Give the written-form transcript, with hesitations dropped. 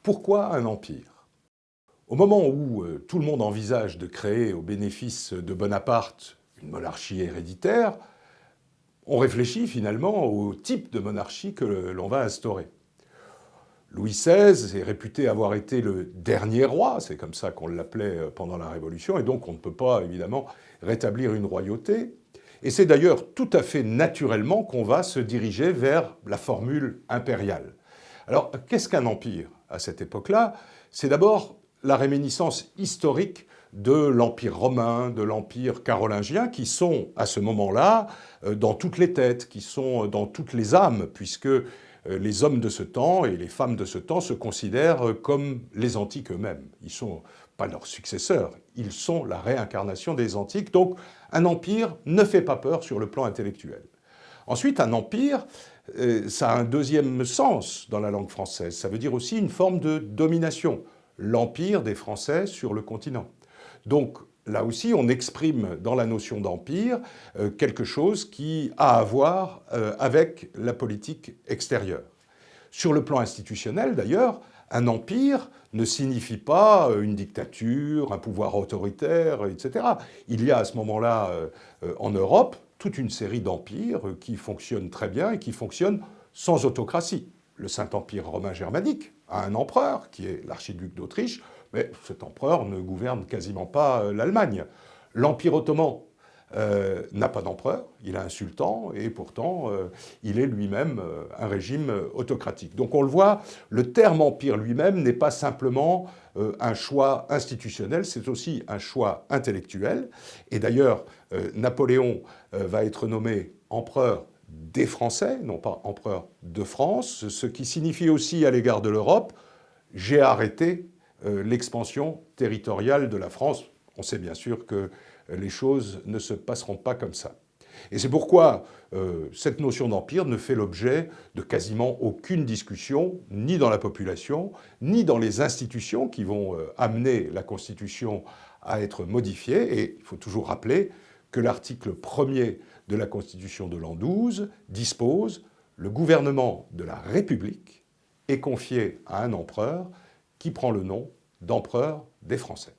Pourquoi un empire? Au moment où tout le monde envisage de créer au bénéfice de Bonaparte une monarchie héréditaire, on réfléchit finalement au type de monarchie que l'on va instaurer. Louis XVI est réputé avoir été le dernier roi, c'est comme ça qu'on l'appelait pendant la Révolution, et donc on ne peut pas évidemment rétablir une royauté. Et c'est d'ailleurs tout à fait naturellement qu'on va se diriger vers la formule impériale. Alors, qu'est-ce qu'un empire à cette époque-là? C'est d'abord la réminiscence historique de l'Empire romain, de l'Empire carolingien, qui sont à ce moment-là dans toutes les têtes, qui sont dans toutes les âmes, puisque les hommes de ce temps et les femmes de ce temps se considèrent comme les antiques eux-mêmes. Ils ne sont pas leurs successeurs, ils sont la réincarnation des antiques. Donc un empire ne fait pas peur sur le plan intellectuel. Ensuite, un empire, ça a un deuxième sens dans la langue française. Ça veut dire aussi une forme de domination. L'empire des Français sur le continent. Donc là aussi, on exprime dans la notion d'empire quelque chose qui a à voir avec la politique extérieure. Sur le plan institutionnel, d'ailleurs, un empire ne signifie pas une dictature, un pouvoir autoritaire, etc. Il y a à ce moment-là, en Europe, toute une série d'empires qui fonctionnent très bien et qui fonctionnent sans autocratie. Le Saint-Empire romain germanique a un empereur, qui est l'archiduc d'Autriche, mais cet empereur ne gouverne quasiment pas l'Allemagne. L'Empire ottoman n'a pas d'empereur, il a un sultan, et pourtant il est lui-même un régime autocratique. Donc on le voit, le terme empire lui-même n'est pas simplement un choix institutionnel, c'est aussi un choix intellectuel. Et d'ailleurs, Napoléon va être nommé empereur des Français, non pas empereur de France, ce qui signifie aussi à l'égard de l'Europe, j'ai arrêté l'expansion territoriale de la France. On sait bien sûr que les choses ne se passeront pas comme ça. Et c'est pourquoi cette notion d'empire ne fait l'objet de quasiment aucune discussion, ni dans la population, ni dans les institutions qui vont amener la Constitution à être modifiée. Et il faut toujours rappeler que l'article 1er de la Constitution de l'an 12 dispose « Le gouvernement de la République est confié à un empereur qui prend le nom d'empereur des Français ».